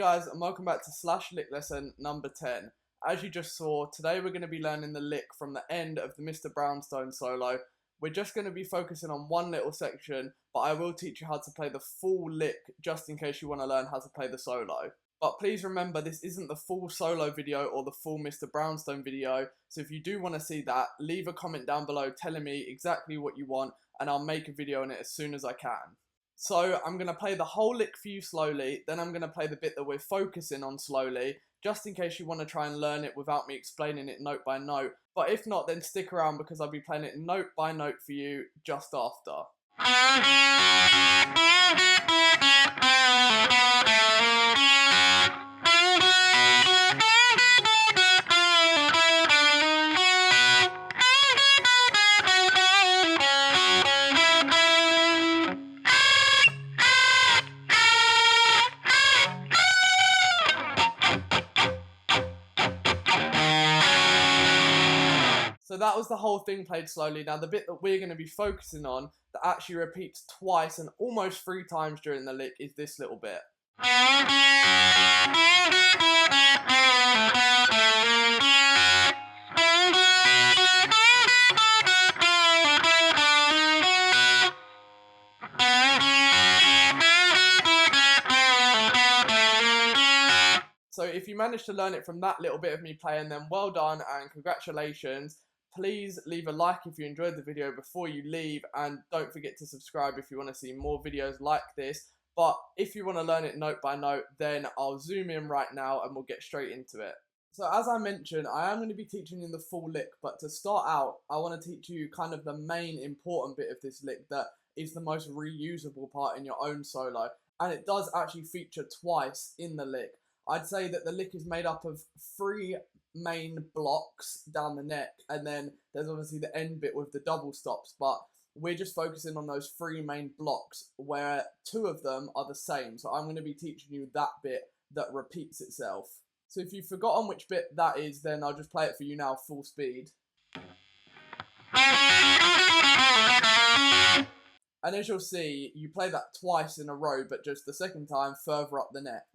guys, and welcome back to Slash Lick lesson number 10. As you just saw, today we're going to be learning the lick from the end of the Mr Brownstone solo. We're just going to be focusing on one little section, but I will teach you how to play the full lick just in case you want to learn how to play the solo. But please remember, this isn't the full solo video or the full Mr Brownstone video, so if you do want to see that, leave a comment down below telling me exactly what you want, and I'll make a video on it as soon as I can. So I'm going to play the whole lick for you slowly, then I'm going to play the bit that we're focusing on slowly, just in case you want to try and learn it without me explaining it note by note. But if not, then stick around because I'll be playing it note by note for you just after. So that was the whole thing played slowly. Now the bit that we're going to be focusing on that actually repeats twice and almost 3 times during the lick is this little bit. So if you managed to learn it from that little bit of me playing, then well done and congratulations. Please leave a like if you enjoyed the video before you leave, and don't forget to subscribe if you want to see more videos like this. But if you want to learn it note by note, then I'll zoom in right now and we'll get straight into it. So as I mentioned, I am going to be teaching you the full lick, but to start out, I want to teach you kind of the main important bit of this lick that is the most reusable part in your own solo, and it does actually feature twice in the lick. I'd say that the lick is made up of 3 main blocks down the neck, and then there's obviously the end bit with the double stops, but we're just focusing on those 3 main blocks where 2 of them are the same. So I'm going to be teaching you that bit that repeats itself. So if you've forgotten which bit that is, then I'll just play it for you now full speed. And as you'll see, you play that twice in a row, but just the second time further up the neck.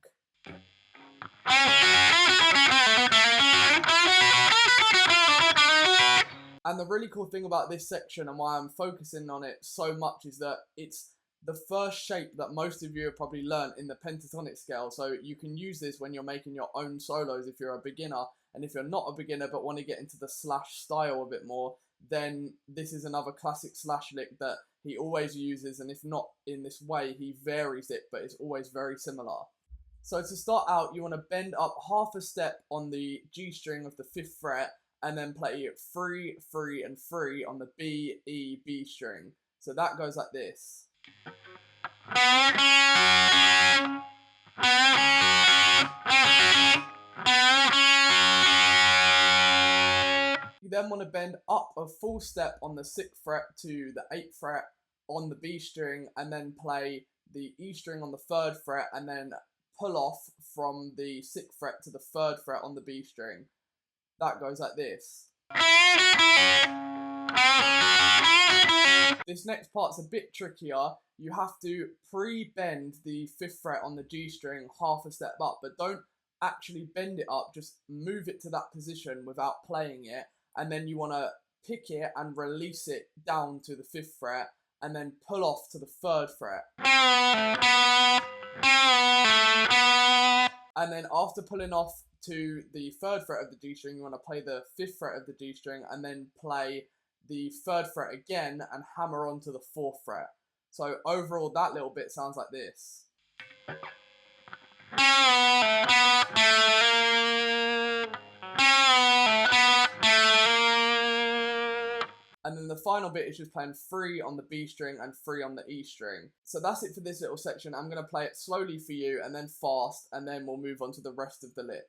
And the really cool thing about this section and why I'm focusing on it so much is that it's the first shape that most of you have probably learned in the pentatonic scale. So you can use this when you're making your own solos if you're a beginner, and if you're not a beginner but want to get into the slash style a bit more, then this is another classic slash lick that he always uses, and if not in this way, he varies it, but it's always very similar. So to start out, you want to bend up half a step on the G string of the 5th fret, and then play 3, 3, and 3 on the B, E, B string. So that goes like this. You then want to bend up a full step on the 6th fret to the 8th fret on the B string, and then play the E string on the 3rd fret, and then pull off from the 6th fret to the 3rd fret on the B string. That goes like this. This next part's a bit trickier. You have to pre-bend the 5th fret on the G string half a step up, but don't actually bend it up, just move it to that position without playing it, and then you want to pick it and release it down to the 5th fret, and then pull off to the 3rd fret. And then after pulling off to the 3rd fret of the G string, you want to play the 5th fret of the G string, and then play the 3rd fret again and hammer onto the 4th fret. So overall, that little bit sounds like this. And then the final bit is just playing 3 on the B string and 3 on the E string. So that's it for this little section. I'm going to play it slowly for you and then fast, and then we'll move on to the rest of the lick.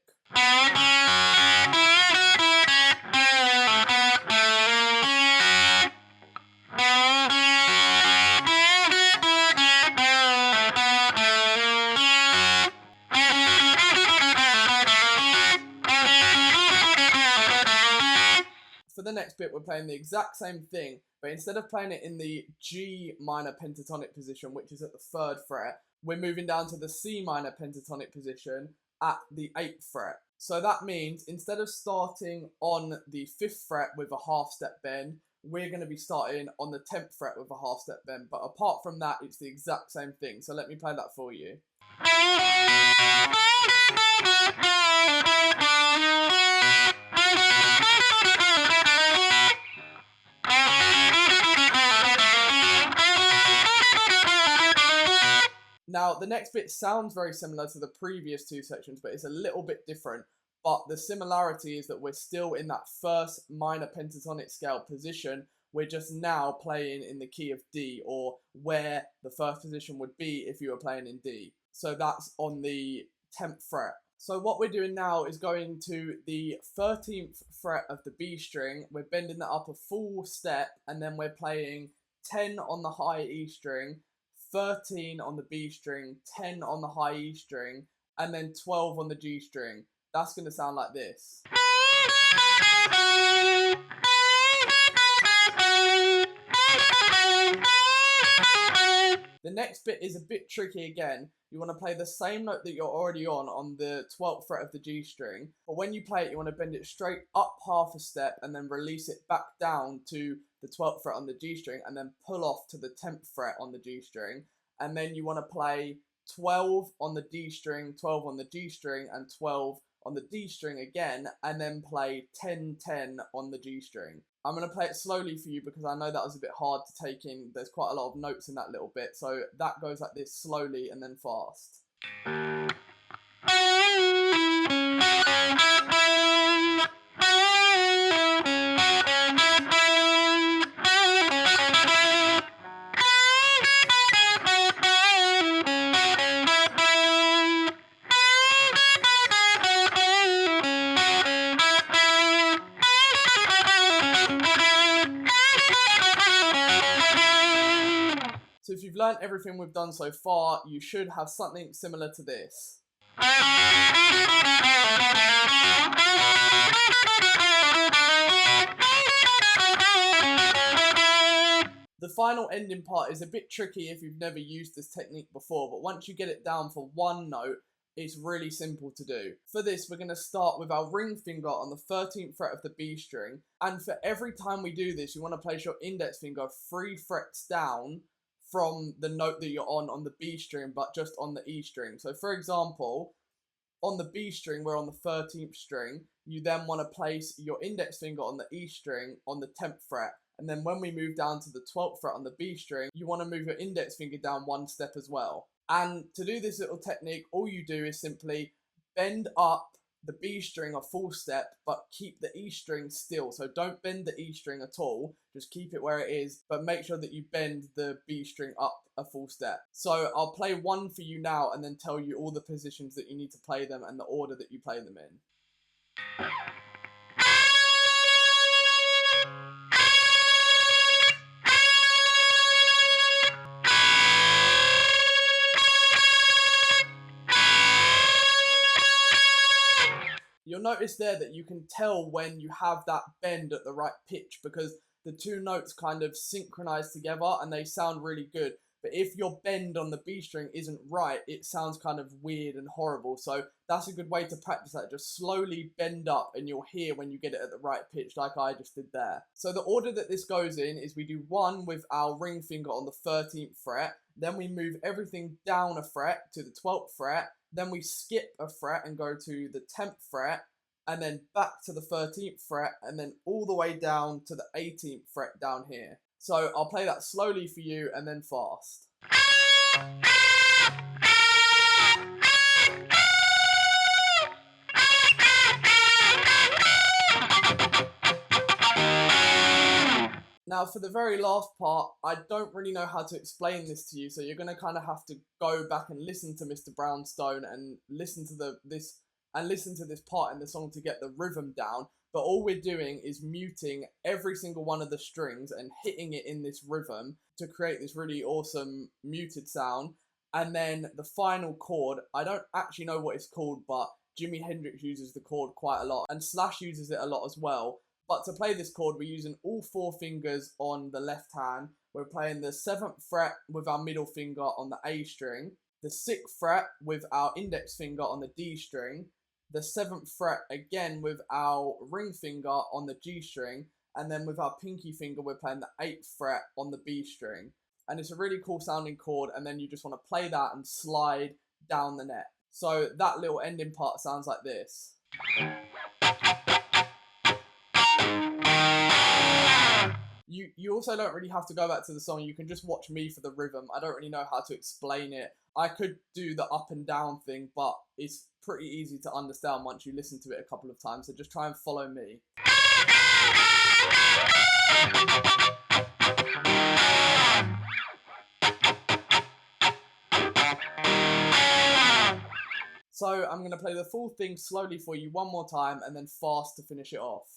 For the next bit, we're playing the exact same thing, but instead of playing it in the G minor pentatonic position, which is at the 3rd fret, we're moving down to the C minor pentatonic position at the 8th fret. So that means instead of starting on the 5th fret with a half step bend, we're going to be starting on the 10th fret with a half step bend. But apart from that, it's the exact same thing. So let me play that for you. Now, the next bit sounds very similar to the previous two sections, but it's a little bit different. But the similarity is that we're still in that first minor pentatonic scale position. We're just now playing in the key of D, or where the first position would be if you were playing in D. So that's on the 10th fret. So what we're doing now is going to the 13th fret of the B string. We're bending that up a full step, and then we're playing 10 on the high E string, 13 on the B string, 10 on the high E string, and then 12 on the G string. That's going to sound like this. The next bit is a bit tricky again. You want to play the same note that you're already on the 12th fret of the G string, but when you play it, you want to bend it straight up half a step and then release it back down to the 12th fret on the G string, and then pull off to the 10th fret on the G string. And then you want to play 12 on the D string, 12 on the G string, and 12 on the D string again, and then play 10-10 on the G string. I'm going to play it slowly for you because I know that was a bit hard to take in. There's quite a lot of notes in that little bit. So that goes like this, slowly and then fast. So if you've learned everything we've done so far, you should have something similar to this. The final ending part is a bit tricky if you've never used this technique before, but once you get it down for one note, it's really simple to do. For this, we're going to start with our ring finger on the 13th fret of the B string, and for every time we do this, you want to place your index finger 3 frets down from the note that you're on the B string, but just on the E string. So for example, on the B string, we're on the 13th string. You then want to place your index finger on the E string on the 10th fret. And then when we move down to the 12th fret on the B string, you want to move your index finger down one step as well. And to do this little technique, all you do is simply bend up the B string a full step, but keep the E string still. So don't bend the E string at all, just keep it where it is, but make sure that you bend the B string up a full step. So I'll play one for you now and then tell you all the positions that you need to play them and the order that you play them in. You'll notice there that you can tell when you have that bend at the right pitch because the two notes kind of synchronize together and they sound really good. But if your bend on the B string isn't right, it sounds kind of weird and horrible. So that's a good way to practice that. Just slowly bend up and you'll hear when you get it at the right pitch like I just did there. So the order that this goes in is we do one with our ring finger on the 13th fret. Then we move everything down a fret to the 12th fret. Then we skip a fret and go to the 10th fret, and then back to the 13th fret, and then all the way down to the 18th fret down here. So I'll play that slowly for you and then fast. Now for the very last part, I don't really know how to explain this to you, so you're going to kind of have to go back and listen to Mr Brownstone and listen to this part in the song to get the rhythm down. But all we're doing is muting every single one of the strings and hitting it in this rhythm to create this really awesome muted sound. And then the final chord, I don't actually know what it's called, but Jimi Hendrix uses the chord quite a lot, and Slash uses it a lot as well. But to play this chord, we're using all 4 fingers on the left hand. We're playing the 7th fret with our middle finger on the A string. the 6th fret with our index finger on the D string, the 7th fret again with our ring finger on the G string, and then with our pinky finger we're playing the 8th fret on the B string. And it's a really cool sounding chord, and then you just want to play that and slide down the neck. So that little ending part sounds like this. You also don't really have to go back to the song, you can just watch me for the rhythm. I don't really know how to explain it. I could do the up and down thing, but it's pretty easy to understand once you listen to it a couple of times, so just try and follow me. So I'm going to play the full thing slowly for you one more time and then fast to finish it off.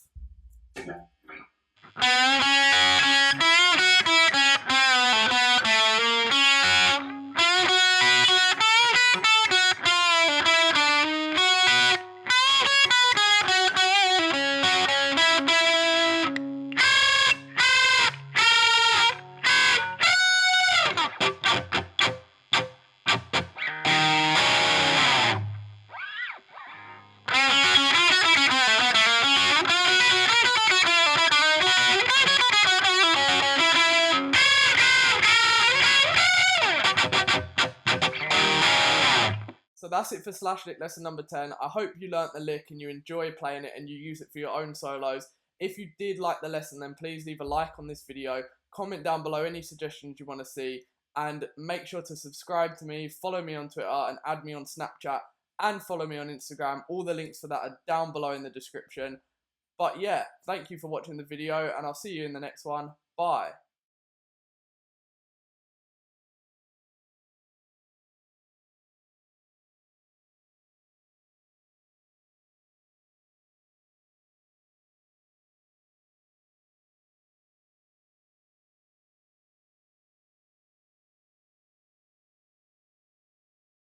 So that's it for slash lick lesson number 10. I hope you learnt the lick and you enjoy playing it and you use it for your own solos. If you did like the lesson, then please leave a like on this video, comment down below any suggestions you want to see, and make sure to subscribe to me, follow me on Twitter, and add me on Snapchat, and follow me on Instagram. All the links for that are down below in the description. But yeah, thank you for watching the video, and I'll see you in the next one. Bye.